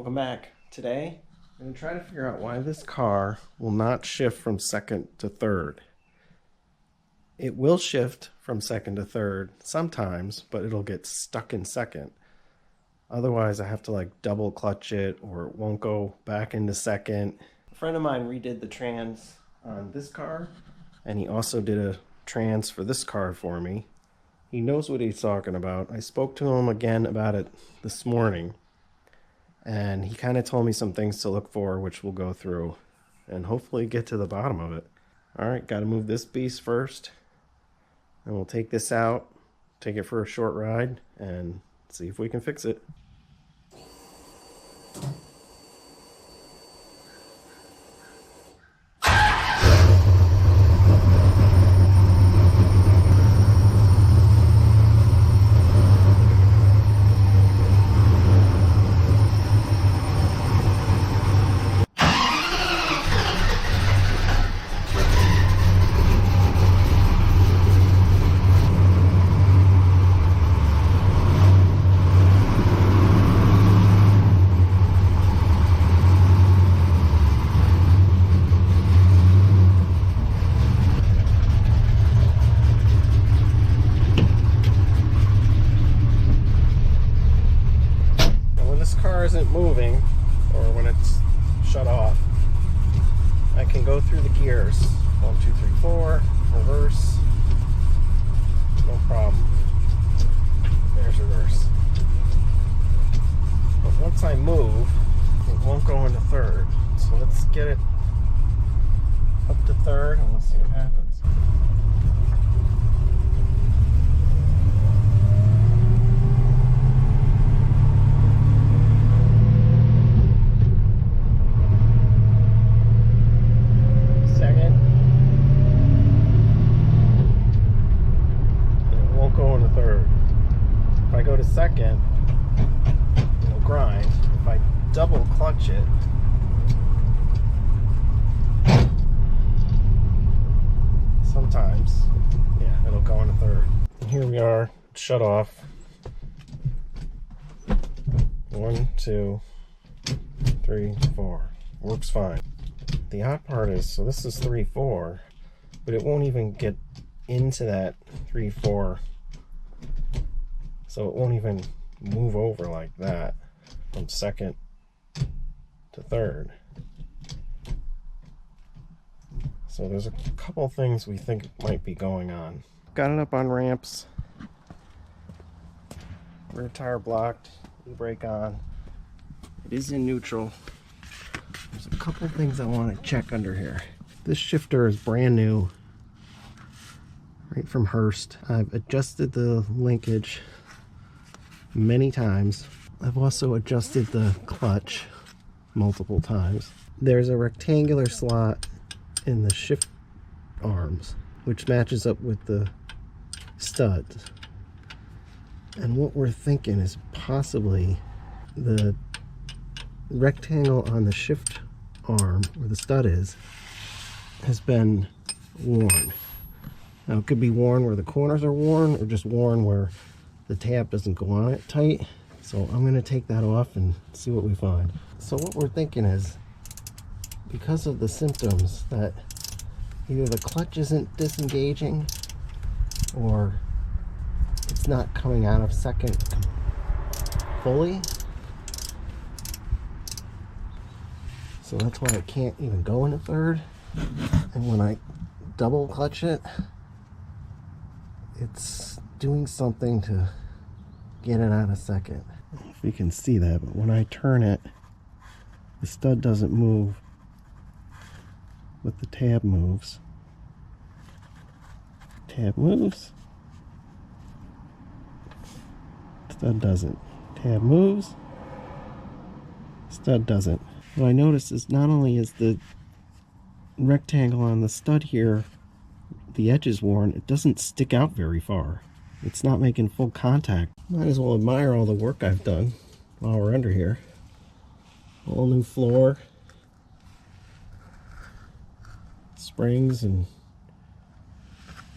Welcome back. Today, I'm going to try to figure out why this car will not shift from second to third. It will shift from second to third sometimes, but it'll get stuck in second. Otherwise, I have to like double clutch it or it won't go back into second. A friend of mine redid the trans on this car, and he also did a trans for this car for me. He knows what he's talking about. I spoke to him again about it this morning, and he kind of told me some things to look for, which we'll go through and hopefully get to the bottom of it. All right, got to move this beast first, and we'll take this out, take it for a short ride, and see if we can fix it. Isn't moving, or when it's shut off, I can go through the gears 1, 2, 3, 4, reverse, no problem. There's reverse. But once I move, it won't go into third. So let's get it up to third and let's see what happens. Go to second, it'll grind. If I double clutch it, sometimes, yeah, it'll go into third. And here we are, shut off. 1, 2, 3, 4. Works fine. The odd part is, so this is 3, 4, but it won't even get into that 3, 4. So it won't even move over like that from second to third. So there's a couple things we think might be going on. Got it up on ramps. Rear tire blocked. E-brake on. It is in neutral. There's a couple things I want to check under here. This shifter is brand new, right from Hurst. I've adjusted the linkage many times. I've also adjusted the clutch multiple times. There's a rectangular slot in the shift arms, which matches up with the studs. And what we're thinking is possibly the rectangle on the shift arm, where the stud is, has been worn. Now it could be worn where the corners are worn, or just worn where the tab doesn't go on it tight. So I'm going to take that off and see what we find. So what we're thinking is, because of the symptoms that either the clutch isn't disengaging or it's not coming out of second fully, so that's why it can't even go into third. And when I double clutch it, it's doing something to get it out of second. I don't know if you can see that, but when I turn it, the stud doesn't move, but the tab moves. Tab moves, stud doesn't. Tab moves, stud doesn't. What I noticed is not only is the rectangle on the stud here, the edge is worn, it doesn't stick out very far. It's not making full contact. Might as well admire all the work I've done while we're under here. All new floor, springs and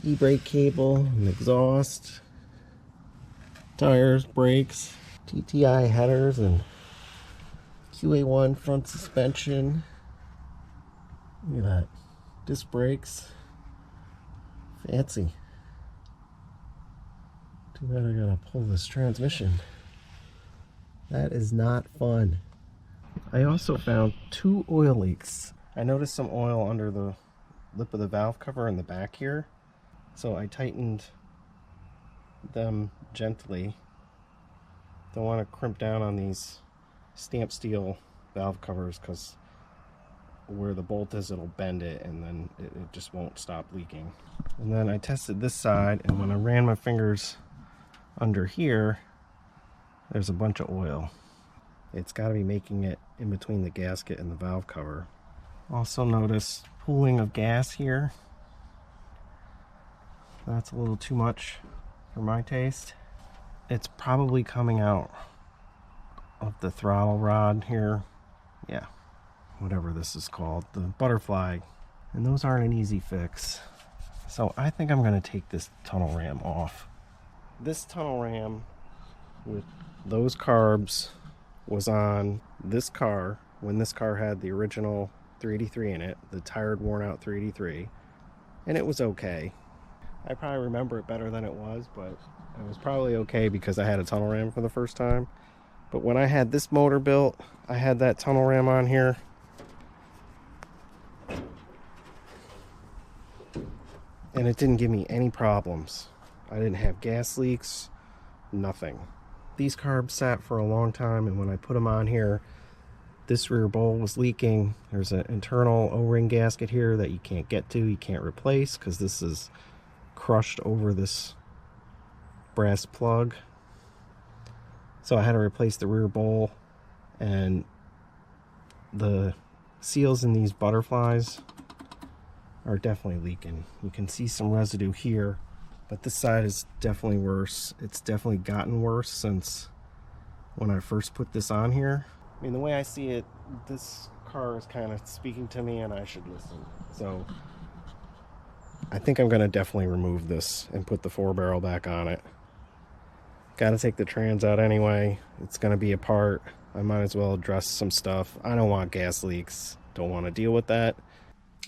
e-brake cable and exhaust, tires, brakes, TTI headers, and QA1 front suspension. Look at that. Disc brakes. Fancy. Too bad I gotta pull this transmission. That is not fun. I also found 2 oil leaks. I noticed some oil under the lip of the valve cover in the back here. So I tightened them gently. Don't want to crimp down on these stamped steel valve covers because where the bolt is, it'll bend it and then it just won't stop leaking. And then I tested this side, and when I ran my fingers under here, there's a bunch of oil. It's got to be making it in between the gasket and the valve cover. Also noticed pooling of gas here. That's a little too much for my taste. It's probably coming out of the throttle rod here. Yeah, whatever this is called, the butterfly. And those aren't an easy fix. So I think I'm going to take this tunnel ram off. This tunnel ram with those carbs was on this car when this car had the original 383 in it, the tired, worn out 383, and it was okay. I probably remember it better than it was, but it was probably okay because I had a tunnel ram for the first time. But when I had this motor built, I had that tunnel ram on here. And it didn't give me any problems. I didn't have gas leaks, nothing. These carbs sat for a long time, and when I put them on here, this rear bowl was leaking. There's an internal O-ring gasket here that you can't get to, you can't replace because this is crushed over this brass plug. So I had to replace the rear bowl, and the seals in these butterflies are definitely leaking. You can see some residue here, but this side is definitely worse. It's definitely gotten worse since when I first put this on here. I mean, the way I see it, this car is kind of speaking to me and I should listen. So I think I'm going to definitely remove this and put the 4-barrel back on it. Got to take the trans out anyway. It's going to be apart. I might as well address some stuff. I don't want gas leaks. Don't want to deal with that.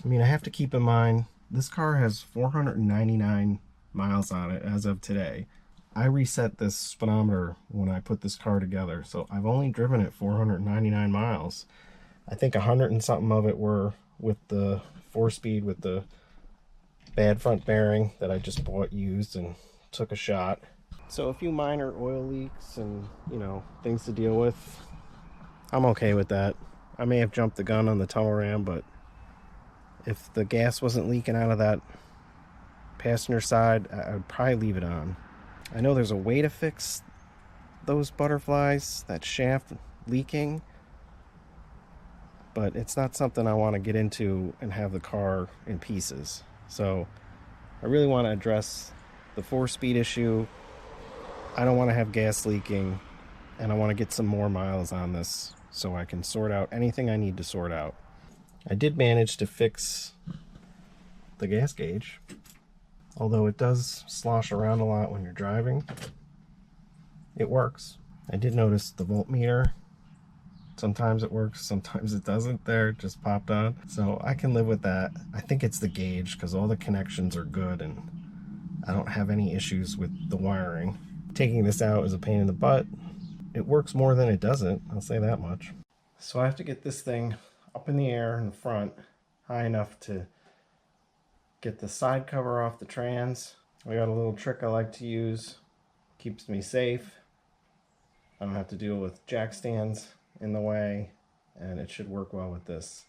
I mean, I have to keep in mind, this car has 499 miles on it as of today. I reset this speedometer when I put this car together, so I've only driven it 499 miles. I think 100 and something of it were with the 4-speed with the bad front bearing that I just bought used and took a shot. So a few minor oil leaks and, you know, things to deal with. I'm okay with that. I may have jumped the gun on the tunnel ram, but if the gas wasn't leaking out of that passenger side, I would probably leave it on. I know there's a way to fix those butterflies, that shaft leaking, but it's not something I want to get into and have the car in pieces. So I really want to address the 4-speed issue. I don't want to have gas leaking, and I want to get some more miles on this so I can sort out anything I need to sort out. I did manage to fix the gas gauge, although it does slosh around a lot when you're driving. It works. I did notice the voltmeter. Sometimes it works, sometimes it doesn't. There, it just popped on. So I can live with that. I think it's the gauge because all the connections are good and I don't have any issues with the wiring. Taking this out is a pain in the butt. It works more than it doesn't, I'll say that much. So I have to get this thing up in the air in the front, high enough to get the side cover off the trans. I got a little trick I like to use. Keeps me safe. I don't have to deal with jack stands in the way, and it should work well with this.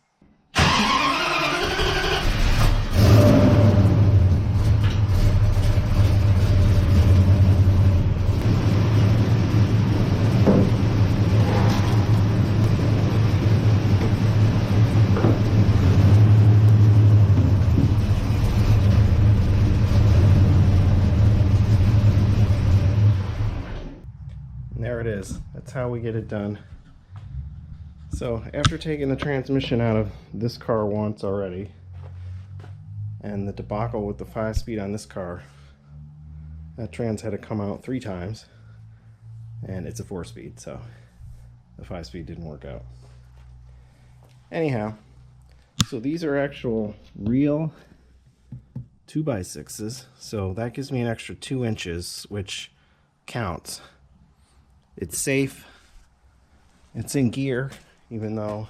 And there it is. That's how we get it done. So after taking the transmission out of this car once already, and the debacle with the 5-speed on this car, that trans had to come out 3 times, and it's a 4-speed, so the 5-speed didn't work out. Anyhow, so these are actual real 2x6s, so that gives me an extra 2 inches, which counts. It's safe. It's in gear, even though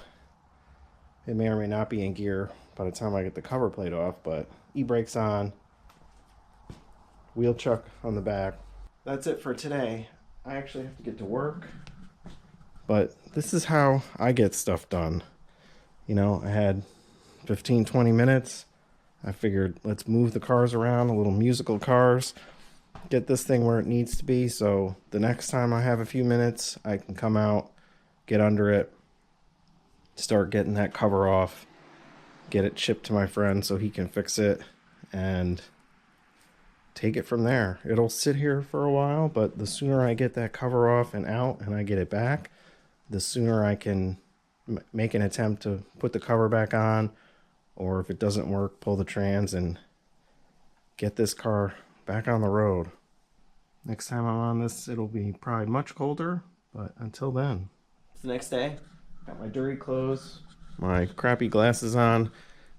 it may or may not be in gear by the time I get the cover plate off, but e-brakes on, wheel chuck on the back. That's it for today. I actually have to get to work, but this is how I get stuff done. You know, I had 15-20 minutes. I figured let's move the cars around, a little musical cars, get this thing where it needs to be, so the next time I have a few minutes I can come out, get under it, start getting that cover off, get it shipped to my friend so he can fix it, and take it from there. It'll sit here for a while, but the sooner I get that cover off and out and I get it back, the sooner I can make an attempt to put the cover back on, or if it doesn't work, pull the trans and get this car back on the road. Next time I'm on this, it'll be probably much colder, but until then. It's the next day. Got my dirty clothes, my crappy glasses on.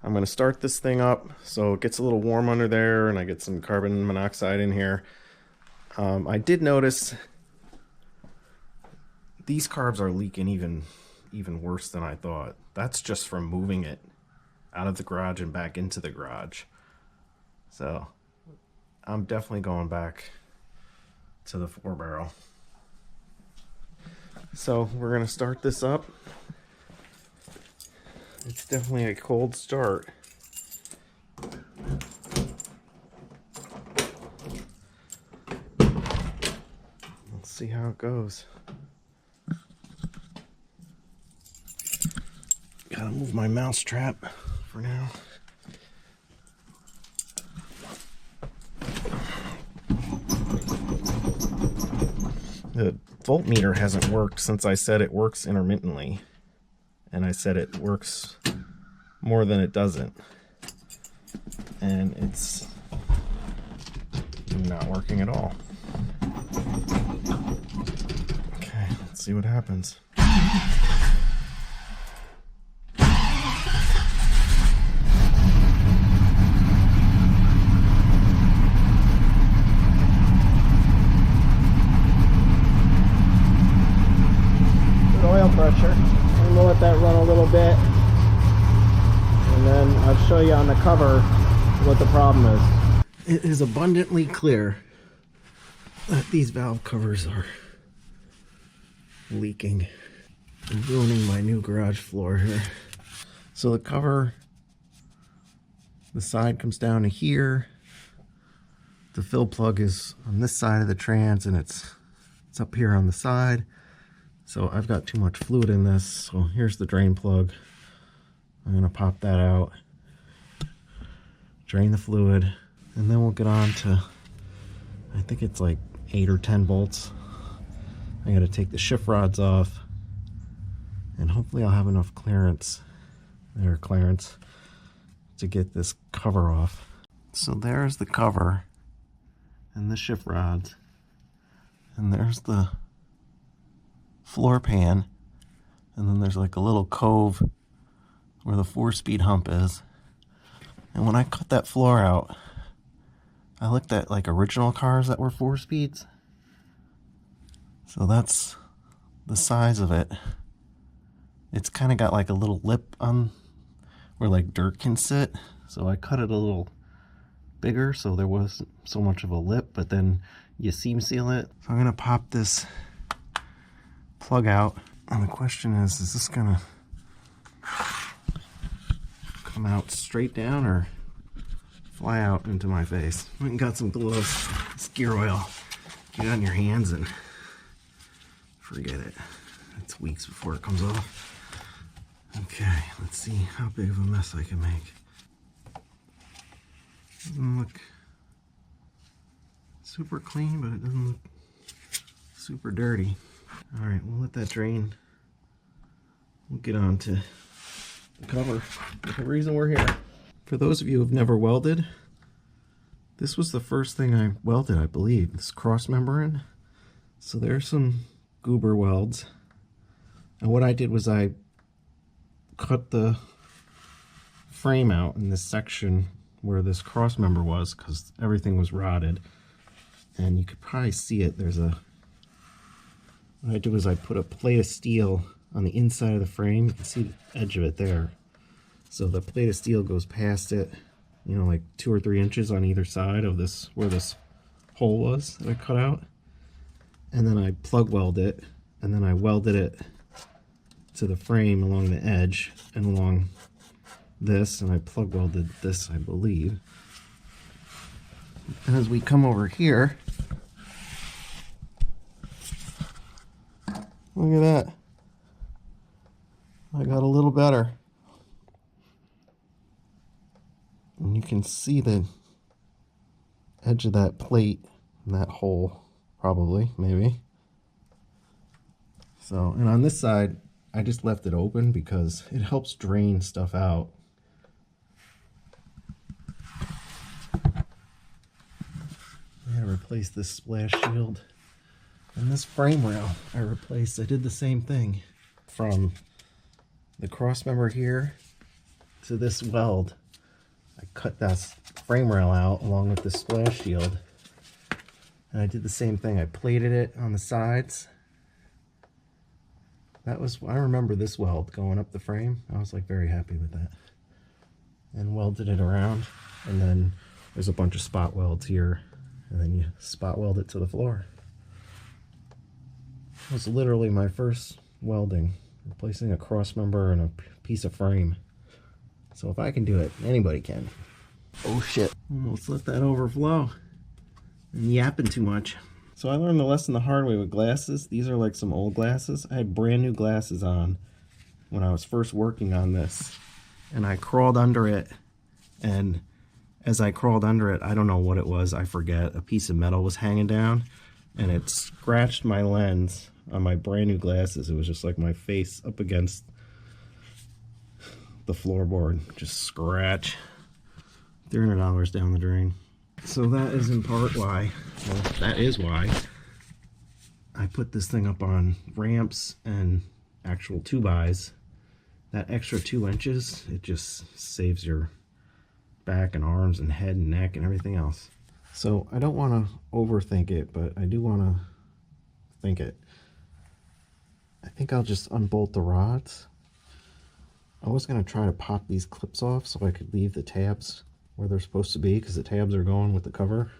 I'm going to start this thing up so it gets a little warm under there and I get some carbon monoxide in here. I did notice these carbs are leaking even worse than I thought. That's just from moving it out of the garage and back into the garage. So I'm definitely going back to the 4-barrel. So we're going to start this up. It's definitely a cold start. Let's see how it goes. Gotta move my mouse trap for now. The voltmeter hasn't worked since I said it works intermittently. And I said it works more than it doesn't. And it's not working at all. Okay, let's see what happens. Oil pressure. And we'll let that run a little bit, and then I'll show you on the cover what the problem is. It is abundantly clear that these valve covers are leaking and ruining my new garage floor here. So the cover, the side comes down to here. The fill plug is on this side of the trans, and it's up here on the side. So I've got too much fluid in this, so here's the drain plug. I'm going to pop that out, drain the fluid, and then we'll get on to, I think it's like 8 or 10 bolts. I got to take the shift rods off, and hopefully I'll have enough clearance to get this cover off. So there's the cover and the shift rods, and there's the floor pan, and then there's like a little cove where the 4-speed hump is. And when I cut that floor out, I looked at like original cars that were 4 speeds. So that's the size of it. It's kind of got like a little lip on where like dirt can sit. So I cut it a little bigger so there wasn't so much of a lip, but then you seam seal it. So I'm gonna pop this plug out, and the question is this gonna come out straight down or fly out into my face? I went and got some gloves. It's gear oil. Get it on your hands and forget it. It's weeks before it comes off. Okay, let's see how big of a mess I can make. Doesn't look super clean, but it doesn't look super dirty. All right, we'll let that drain. We'll get on to the cover. The reason we're here. For those of you who've never welded, this was the first thing I welded, I believe. This cross membrane. So there's some goober welds. And what I did was I cut the frame out in this section where this cross member was, because everything was rotted. And you could probably see it. What I do is I put a plate of steel on the inside of the frame. You can see the edge of it there. So the plate of steel goes past it, you know, like 2 or 3 inches on either side of this, where this hole was that I cut out. And then I plug weld it, and then I welded it to the frame along the edge and along this, and I plug welded this, I believe. And as we come over here, look at that. I got a little better. And you can see the edge of that plate in that hole, probably, maybe. So, and on this side, I just left it open because it helps drain stuff out. I gotta replace this splash shield. And this frame rail I replaced. I did the same thing from the cross member here to this weld. I cut that frame rail out along with the splash shield. And I did the same thing. I plated it on the sides. I remember this weld going up the frame. I was like very happy with that. And welded it around. And then there's a bunch of spot welds here. And then you spot weld it to the floor. It was literally my first welding, replacing a cross member and a piece of frame. So if I can do it, anybody can. Oh shit. Let's let that overflow. I'm yapping too much. So I learned the lesson the hard way with glasses. These are like some old glasses. I had brand new glasses on when I was first working on this. And I crawled under it. And as I crawled under it, I don't know what it was, I forget. A piece of metal was hanging down. And it scratched my lens on my brand new glasses. It was just like my face up against the floorboard. Just scratch. $300 down the drain. So that is in part why, well, that is why I put this thing up on ramps and actual 2x. That extra 2 inches, it just saves your back and arms and head and neck and everything else. So I don't want to overthink it, but I do want to think it. I think I'll just unbolt the rods. I was going to try to pop these clips off so I could leave the tabs where they're supposed to be, because the tabs are going with the cover.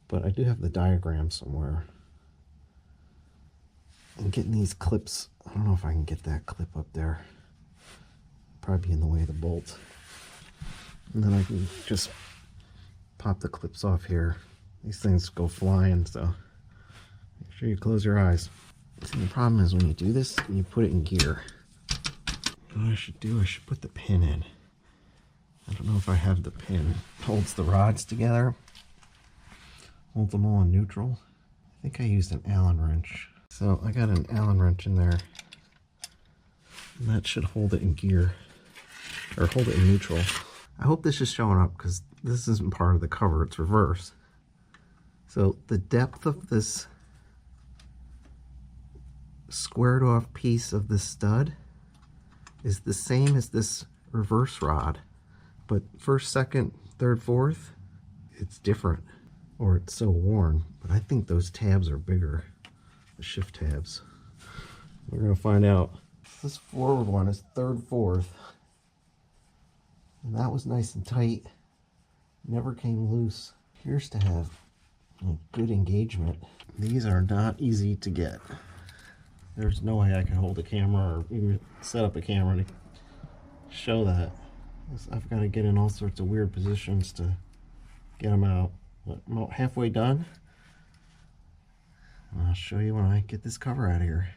But I do have the diagram somewhere. And getting these clips, I don't know if I can get that clip up there. Probably be in the way of the bolt. And then I can just pop the clips off here. These things go flying, so make sure you close your eyes. See, the problem is when you do this, you put it in gear. What I should do, I should put the pin in. I don't know if I have the pin. It holds the rods together. Holds them all in neutral. I think I used an Allen wrench. So I got an Allen wrench in there. And that should hold it in gear. Or hold it in neutral. I hope this is showing up because this isn't part of the cover. It's reverse. So the depth of this squared off piece of the stud is the same as this reverse rod. But first, second, third, fourth, it's different, or it's so worn. But I think those tabs are bigger, the shift tabs. We're gonna find out. This forward one is third, fourth, and that was nice and tight. Never came loose. Appears to have good engagement. These are not easy to get. There's no way I can hold a camera or even set up a camera to show that. I've got to get in all sorts of weird positions to get them out. But I'm about halfway done. I'll show you when I get this cover out of here.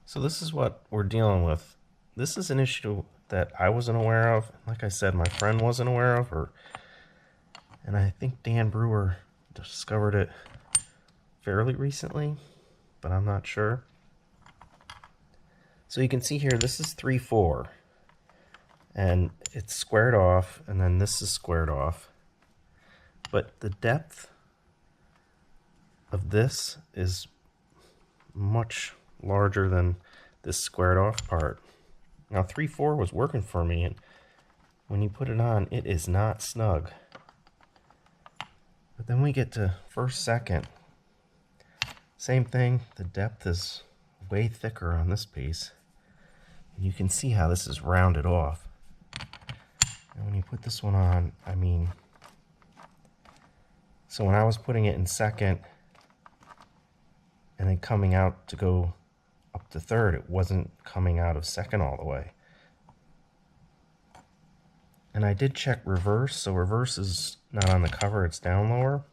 So this is what we're dealing with. This is an issue that I wasn't aware of. Like I said, my friend wasn't aware of, and I think Dan Brewer discovered it fairly recently, but I'm not sure. So you can see here, this is 3/4. And it's squared off, and then this is squared off. But the depth of this is much larger than this squared off part. Now 3/4 was working for me, and when you put it on, it is not snug. But then we get to first, second. Same thing, the depth is way thicker on this piece. And you can see how this is rounded off. And when you put this one on, I mean, so when I was putting it in second and then coming out to go up to third, it wasn't coming out of second all the way. And I did check reverse, so reverse is not on the cover, it's down lower.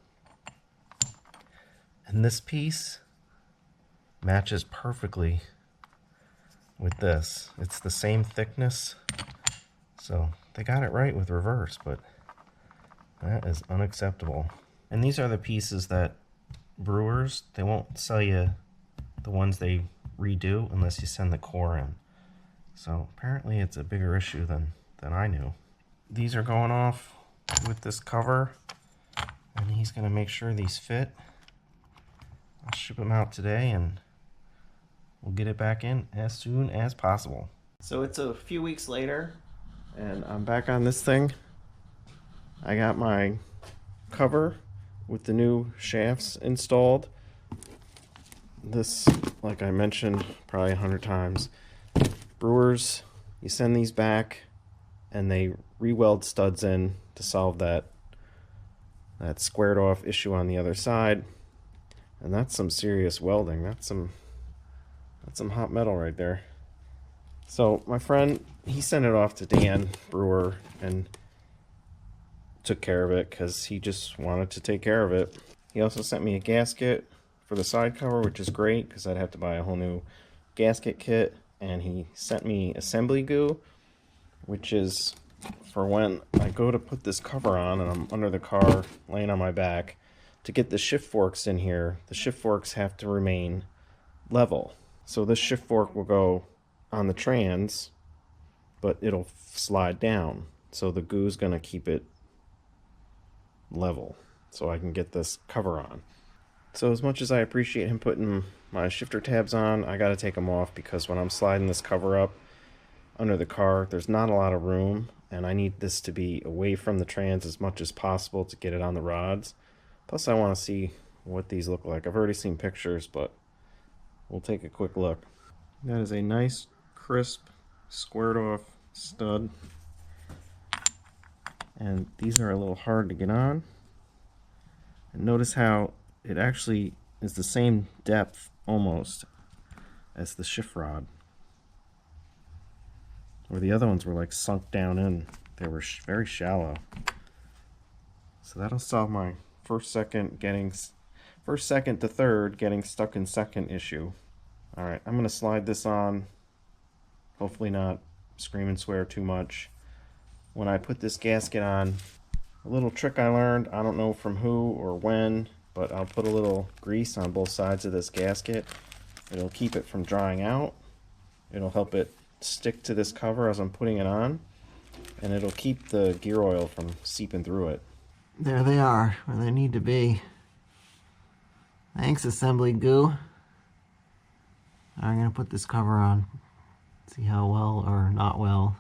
And this piece matches perfectly with this. It's the same thickness, so they got it right with reverse, but that is unacceptable. And these are the pieces that brewers, they won't sell you the ones they redo unless you send the core in. So apparently it's a bigger issue than I knew. These are going off with this cover, and he's going to make sure these fit. I'll ship them out today, and we'll get it back in as soon as possible. So it's a few weeks later, and I'm back on this thing. I got my cover with the new shafts installed. This, like I mentioned probably 100 times, brewers, you send these back and they re-weld studs in to solve that squared off issue on the other side. And that's some serious welding. That's some hot metal right there. So my friend, he sent it off to Dan Brewer and took care of it because he just wanted to take care of it. He also sent me a gasket for the side cover, which is great because I'd have to buy a whole new gasket kit. And he sent me assembly goo, which is for when I go to put this cover on and I'm under the car laying on my back. To get the shift forks in here, the shift forks have to remain level. So this shift fork will go on the trans, but it'll slide down. So the goo is going to keep it level so I can get this cover on. So as much as I appreciate him putting my shifter tabs on, I got to take them off because when I'm sliding this cover up under the car, there's not a lot of room, and I need this to be away from the trans as much as possible to get it on the rods. Plus I want to see what these look like. I've already seen pictures, but we'll take a quick look. That is a nice, crisp, squared off stud. And these are a little hard to get on. And notice how it actually is the same depth almost as the shift rod. Where the other ones were like sunk down in. They were very shallow. So that'll solve my first, second to third getting stuck in second issue. Alright, I'm going to slide this on. Hopefully not scream and swear too much. When I put this gasket on, a little trick I learned, I don't know from who or when, but I'll put a little grease on both sides of this gasket. It'll keep it from drying out. It'll help it stick to this cover as I'm putting it on, and it'll keep the gear oil from seeping through it. There they are, where they need to be. Thanks, assembly goo. I'm going to put this cover on. See how well or not well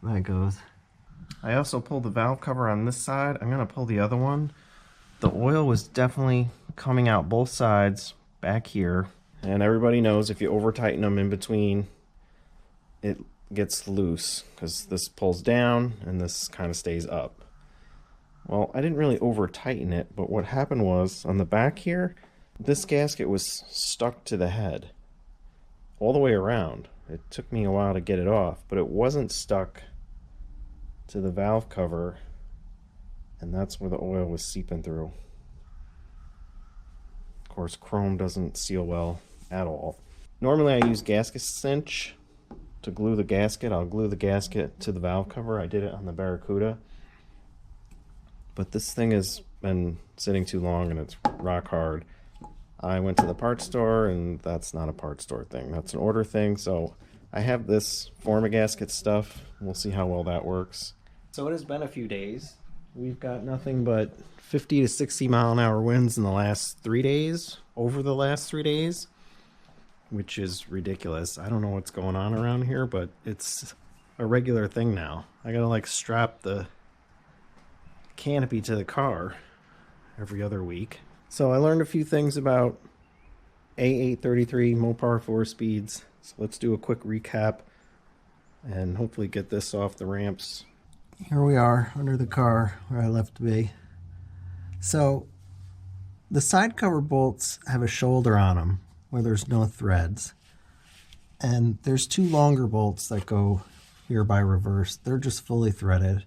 that goes. I also pulled the valve cover on this side. I'm going to pull the other one. The oil was definitely coming out both sides back here. And everybody knows if you over tighten them in between, it gets loose because this pulls down and this kind of stays up. Well, I didn't really over tighten it, but what happened was on the back here, this gasket was stuck to the head all the way around. It took me a while to get it off, but it wasn't stuck to the valve cover, and that's where the oil was seeping through. Of course, chrome doesn't seal well at all. Normally I use gasket cinch to glue the gasket. I'll glue the gasket to the valve cover. I did it on the Barracuda. But this thing has been sitting too long and it's rock hard. I went to the parts store, and that's not a parts store thing. That's an order thing. So I have this Form-A-Gasket stuff. We'll see how well that works. So it has been a few days. We've got nothing but 50 to 60 mile an hour winds in the last 3 days, over the last 3 days. which is ridiculous. I don't know what's going on around here, but it's a regular thing now. I gotta like strap the canopy to the car every other week. So I learned a few things about A833 Mopar 4-speeds. So let's do a quick recap and hopefully get this off the ramps. Here we are under the car where I left to be. So the side cover bolts have a shoulder on them where there's no threads. And there's two longer bolts that go here by reverse. They're just fully threaded.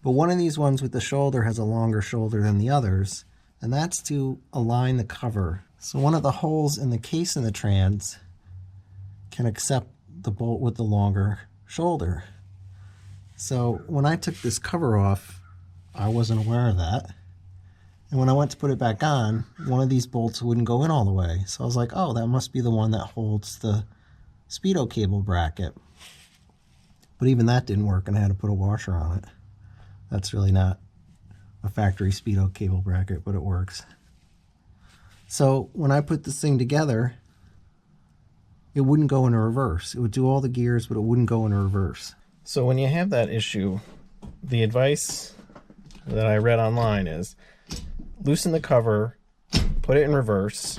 But one of these ones with the shoulder has a longer shoulder than the others, and that's to align the cover. So one of the holes in the case in the trans can accept the bolt with the longer shoulder. So when I took this cover off, I wasn't aware of that. And when I went to put it back on, one of these bolts wouldn't go in all the way. So I was like, oh, that must be the one that holds the speedo cable bracket. But even that didn't work, and I had to put a washer on it. That's really not a factory speedo cable bracket, but it works. So when I put this thing together, it wouldn't go in reverse. It would do all the gears, but it wouldn't go in reverse. So when you have that issue, the advice that I read online is loosen the cover, put it in reverse,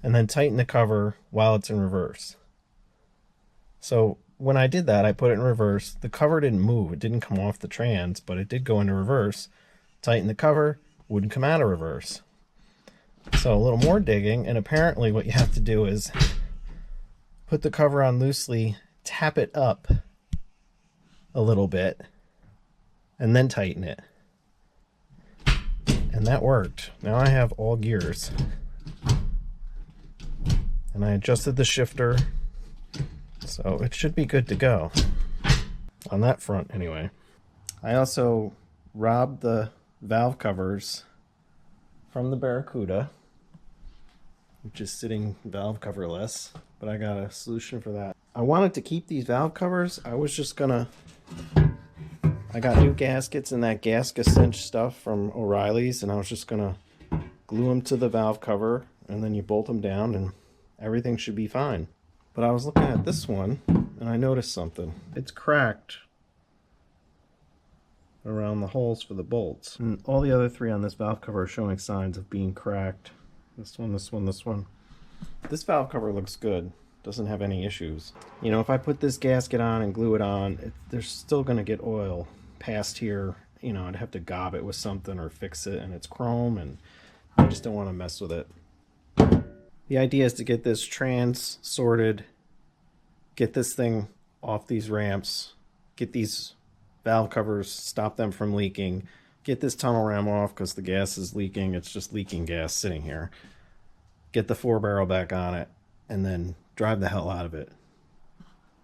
and then tighten the cover while it's in reverse. So when I did that, I put it in reverse. The cover didn't move. It didn't come off the trans, but it did go into reverse. Tighten the cover, wouldn't come out of reverse. So a little more digging, and apparently what you have to do is put the cover on loosely, tap it up a little bit, and then tighten it. And that worked. Now I have all gears. And I adjusted the shifter, so it should be good to go. On that front, anyway. I also robbed the valve covers from the Barracuda, which is sitting valve coverless, but I got a solution for that. I wanted to keep these valve covers. I was just gonna... I got new gaskets and that gasket cinch stuff from O'Reilly's, and I was just gonna glue them to the valve cover, and then you bolt them down and everything should be fine. But I was looking at this one and I noticed something. It's cracked around the holes for the bolts. And all the other three on this valve cover are showing signs of being cracked. This one, this one, this one. This valve cover looks good. Doesn't have any issues. You know, if I put this gasket on and glue it on, there's still gonna get oil past here. You know, I'd have to gob it with something or fix it, and it's chrome, and I just don't want to mess with it. The idea is to get this trans sorted, get this thing off these ramps, get these valve covers, stop them from leaking, get this tunnel ram off because the gas is leaking. It's just leaking gas sitting here. Get the 4-barrel back on it, and then drive the hell out of it.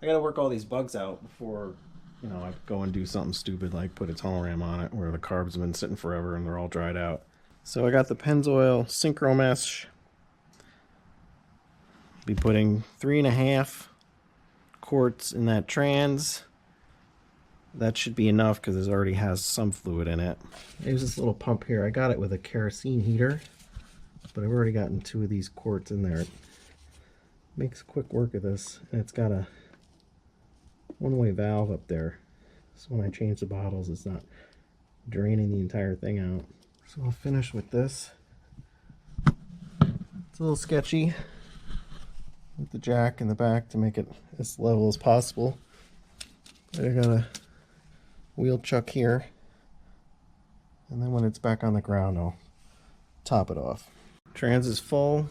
I gotta work all these bugs out before, you know, I go and do something stupid like put a tunnel ram on it where the carbs have been sitting forever and they're all dried out. So I got the Pennzoil Synchro Mesh. Be putting 3.5 quarts in that trans. That should be enough because it already has some fluid in it. There's this little pump here. I got it with a kerosene heater, but I've already gotten 2 of these quarts in there. It makes quick work of this, and it's got a one-way valve up there. So when I change the bottles, it's not draining the entire thing out. So I'll finish with this. It's a little sketchy with the jack in the back to make it as level as possible. I got a wheel chuck here, and then when it's back on the ground, I'll top it off. Trans is full,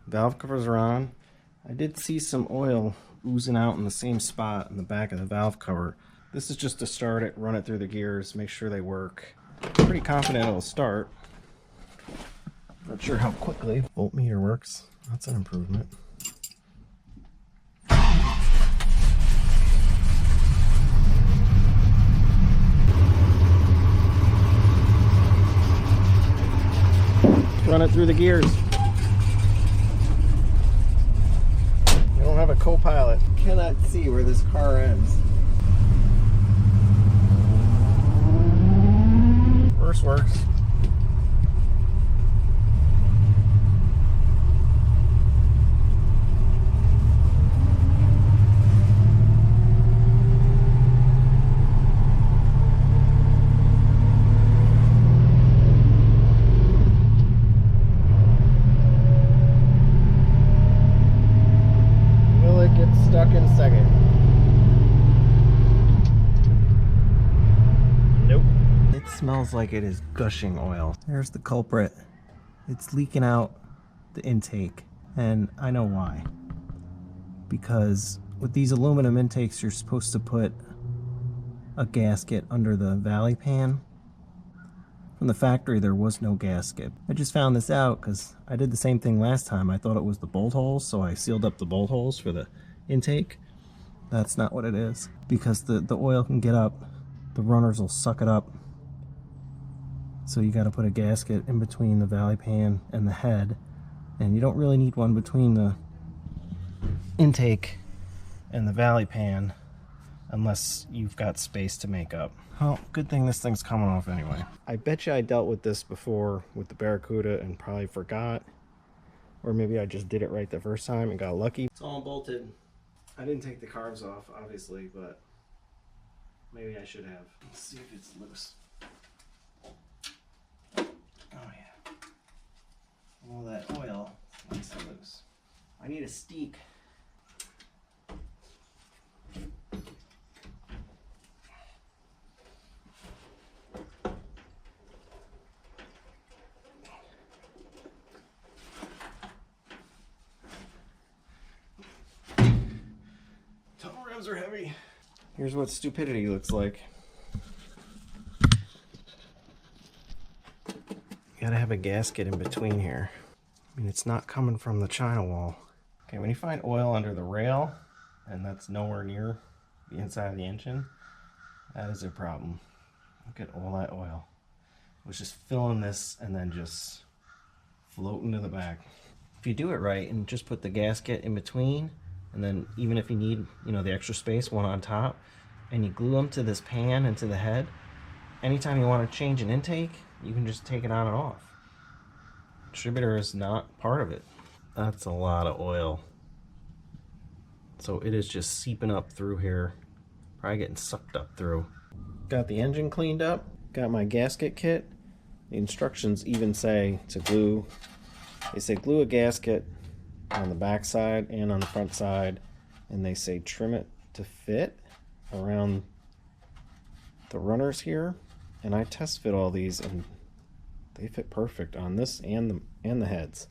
valve covers are on. I did see some oil oozing out in the same spot in the back of the valve cover. This is just to start it, run it through the gears, make sure they work. Pretty confident it'll start. Not sure how quickly. Voltmeter works. That's an improvement. Run it through the gears. I don't have a co-pilot. Cannot see where this car ends. Reverse works. smells like it is gushing oil. There's the culprit. It's leaking out the intake, and I know why. Because with these aluminum intakes, you're supposed to put a gasket under the valley pan. From the factory, there was no gasket. I just found this out because I did the same thing last time. I thought it was the bolt holes, so I sealed up the bolt holes for the intake. That's not what it is. Because the oil can get up, the runners will suck it up. So you got to put a gasket in between the valley pan and the head, and you don't really need one between the intake and the valley pan unless you've got space to make up. Well, good thing this thing's coming off anyway. I bet you I dealt with this before with the Barracuda and probably forgot, or maybe I just did it right the first time and got lucky. It's all bolted. I didn't take the carbs off, obviously, but maybe I should have. Let's see if it's loose. Oh yeah. All that oil is nice and loose. I need a steak. Tunnel rims are heavy. Here's what stupidity looks like. You gotta have a gasket in between here. I mean, it's not coming from the China wall. Okay, when you find oil under the rail, and that's nowhere near the inside of the engine, that is a problem. Look at all that oil. It was just filling this and then just floating to the back. If you do it right and just put the gasket in between, and then even if you need, you know, the extra space, one on top, and you glue them to this pan and to the head, anytime you want to change an intake, you can just take it on and off. Distributor is not part of it. That's a lot of oil. So it is just seeping up through here, probably getting sucked up through. Got the engine cleaned up, got my gasket kit. The instructions even say to glue, they say glue a gasket on the back side and on the front side, and they say trim it to fit around the runners here. And I test fit all these and they fit perfect on this and the heads.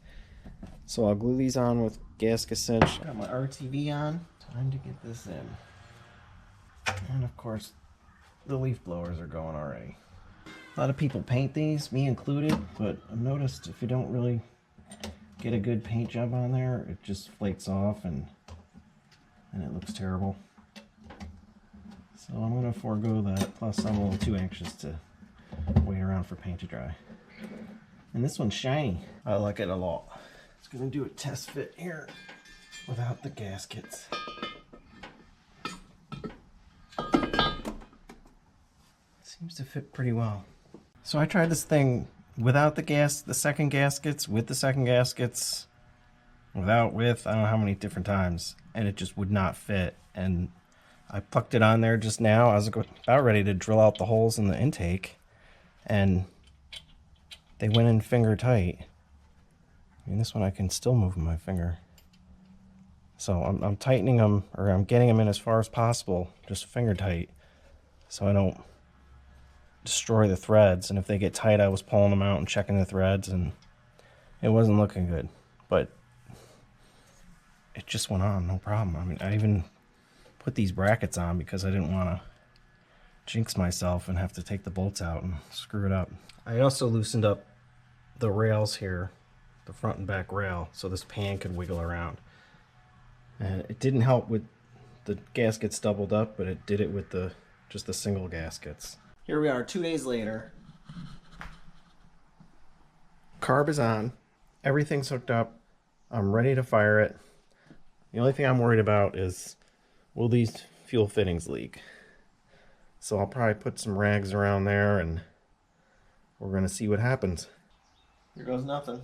So I'll glue these on with gasket cinch. Got my RTV on. Time to get this in. And of course, the leaf blowers are going already. A lot of people paint these, me included, but I've noticed if you don't really get a good paint job on there, it just flakes off and it looks terrible. So I'm going to forego that, plus I'm a little too anxious to wait around for paint to dry. And this one's shiny. I like it a lot. It's going to do a test fit here without the gaskets. Seems to fit pretty well. So I tried this thing without the second gaskets, with the second gaskets, without, with, I don't know how many different times, and it just would not fit. And I plucked it on there just now. I was about ready to drill out the holes in the intake, and they went in finger tight. I mean, this one I can still move with my finger. So I'm tightening them, or I'm getting them in as far as possible, just finger tight, so I don't destroy the threads. And if they get tight, I was pulling them out and checking the threads, and it wasn't looking good. But it just went on, no problem. I mean, I even put these brackets on because I didn't want to jinx myself and have to take the bolts out and screw it up. I also loosened up the rails here, the front and back rail, so this pan could wiggle around. And it didn't help with the gaskets doubled up, but it did it with just the single gaskets. Here we are 2 days later. Carb is on. Everything's hooked up. I'm ready to fire it. The only thing I'm worried about is, will these fuel fittings leak? So I'll probably put some rags around there and we're going to see what happens. Here goes nothing.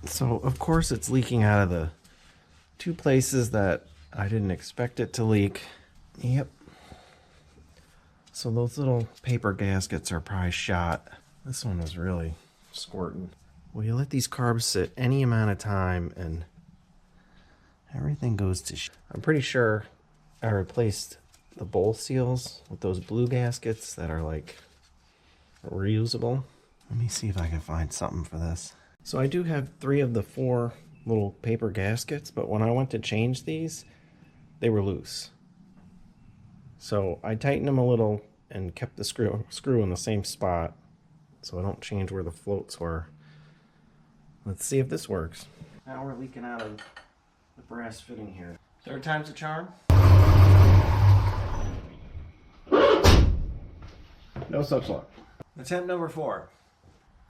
So of course it's leaking out of the two places that I didn't expect it to leak. Yep. So those little paper gaskets are probably shot. This one was really squirting. Well, you let these carbs sit any amount of time and everything goes to shit. I'm pretty sure I replaced the bowl seals with those blue gaskets that are like reusable. Let me see if I can find something for this. So I do have 3 of the 4 little paper gaskets, but when I went to change these, they were loose. So I tightened them a little and kept the screw in the same spot so I don't change where the floats were. Let's see if this works. Now we're leaking out of the brass fitting here. 3rd time's a charm? No such luck. Attempt number 4.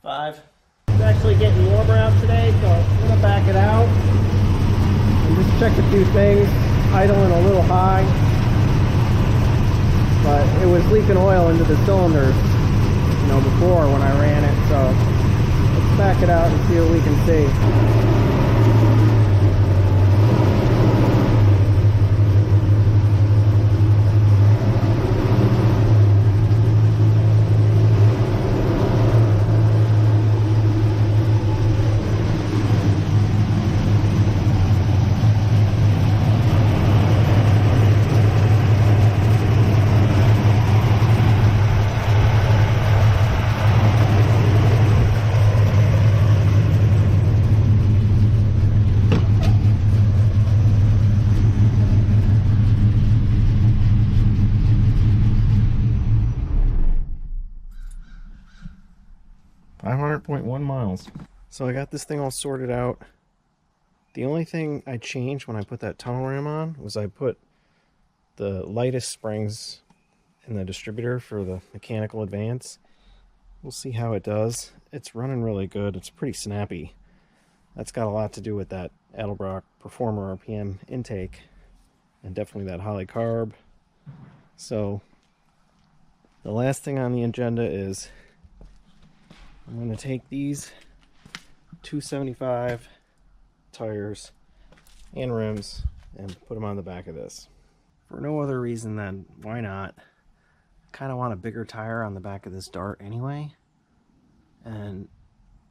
5. It's actually getting warmer out today, so I'm gonna back it out and just check a few things. Idling a little high, but it was leaking oil into the cylinders, you know, before when I ran it. So let's back it out and see what we can see. 500.1 miles. So I got this thing all sorted out. The only thing I changed when I put that tunnel ram on was I put the lightest springs in the distributor for the mechanical advance. We'll see how it does. It's running really good. It's pretty snappy. That's got a lot to do with that Edelbrock Performer RPM intake and definitely that Holly carb. So the last thing on the agenda is I'm going to take these 275 tires and rims and put them on the back of this. For no other reason than why not? Kind of want a bigger tire on the back of this Dart anyway. And,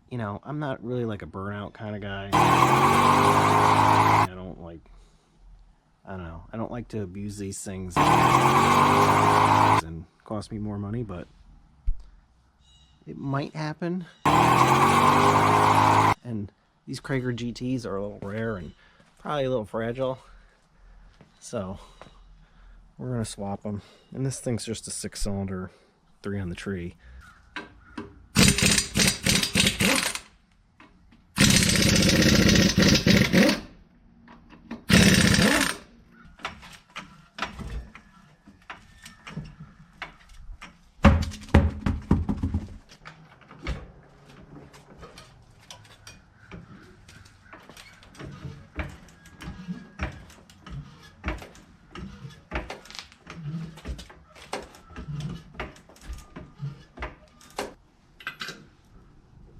you know, I'm not really like a burnout kind of guy. I don't like to abuse these things and cost me more money, but it might happen. And these Krager GTs are a little rare and probably a little fragile. So we're going to swap them. And this thing's just a 6-cylinder, 3 on the tree.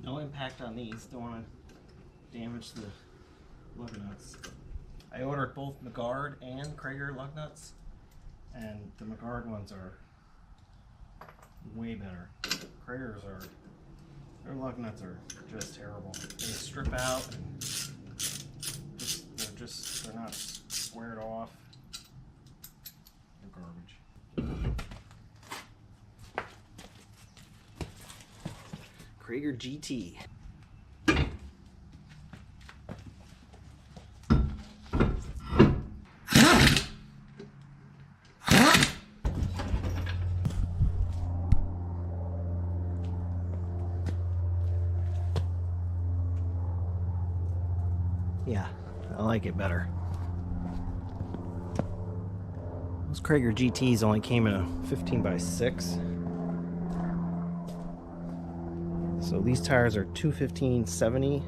No impact on these, don't want to damage the lug nuts. I ordered both Megard and Krager lug nuts, and the Megard ones are way better. Krager's their lug nuts are just terrible. They strip out and they're not squared off. They're garbage. Krager GT. Yeah, I like it better. Those Krager GTs only came in a 15x6. So these tires are 215/70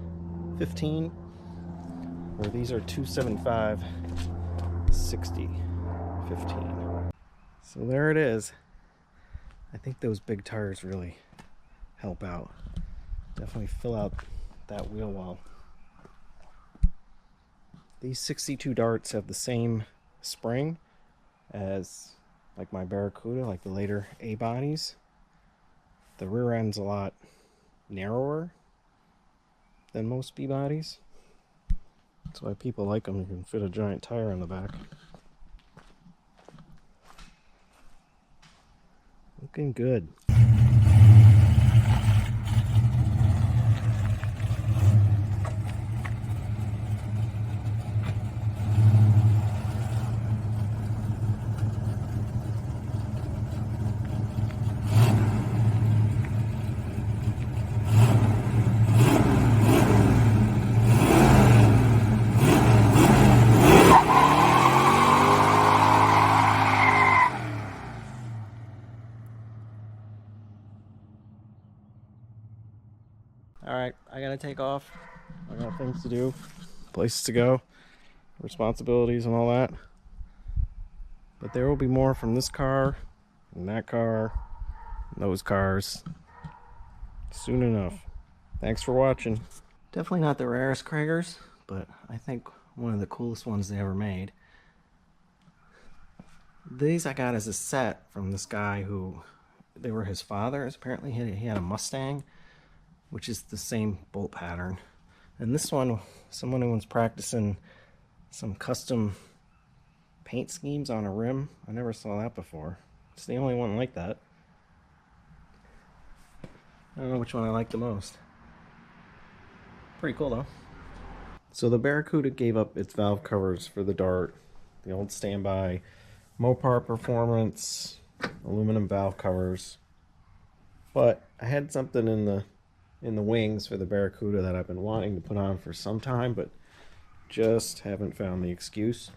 15, where these are 275/60 15. So there it is. I think those big tires really help out. Definitely fill out that wheel well. These 62 darts have the same spring as like my Barracuda, like the later A bodies. the rear end's a lot narrower than most B bodies. That's why people like them. You can fit a giant tire in the back. Looking good. Alright, I gotta take off. I got things to do, places to go, responsibilities and all that. But there will be more from this car, and that car, and those cars, soon enough. Thanks for watching. Definitely not the rarest Kragers, but I think one of the coolest ones they ever made. These I got as a set from this guy who, they were his father's. Apparently he had a Mustang, which is the same bolt pattern. And this one, someone who was practicing some custom paint schemes on a rim. I never saw that before. It's the only one like that. I don't know which one I like the most. Pretty cool though. So the Barracuda gave up its valve covers for the Dart, the old standby Mopar Performance aluminum valve covers. But I had something in the wings for the Barracuda that I've been wanting to put on for some time, but just haven't found the excuse.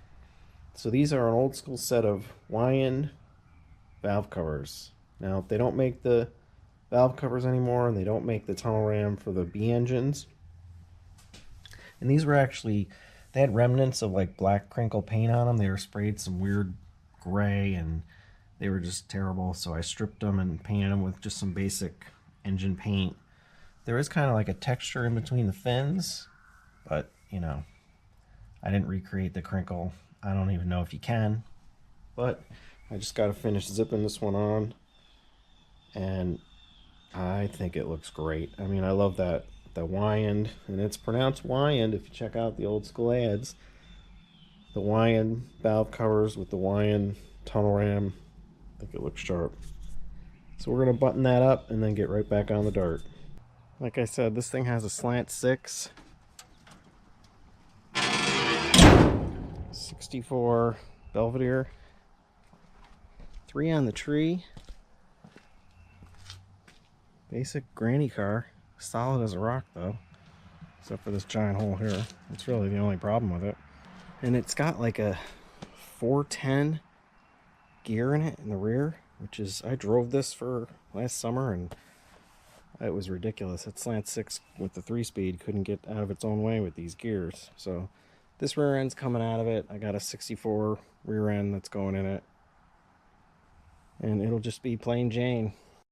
So these are an old school set of Wyand valve covers. Now they don't make the valve covers anymore, and they don't make the tunnel ram for the B engines. And these were actually, they had remnants of like black crinkle paint on them. They were sprayed some weird gray and they were just terrible. So I stripped them and painted them with just some basic engine paint. There is kind of like a texture in between the fins, but you know, I didn't recreate the crinkle. I don't even know if you can, but I just got to finish zipping this one on, and I think it looks great. I mean, I love that, the Wyand, and it's pronounced Wyand if you check out the old school ads. The Wyand valve covers with the Wyand tunnel ram. I think it looks sharp. So we're going to button that up and then get right back on the Dart. Like I said, this thing has a slant 6. 64 Belvedere. 3 on the tree. Basic granny car. Solid as a rock though. Except for this giant hole here. It's really the only problem with it. And it's got like a 410 gear in it in the rear, which is, I drove this for last summer and it was ridiculous. That slant 6 with the 3-speed couldn't get out of its own way with these gears. So this rear end's coming out of it. I got a 64 rear end that's going in it. And it'll just be plain Jane.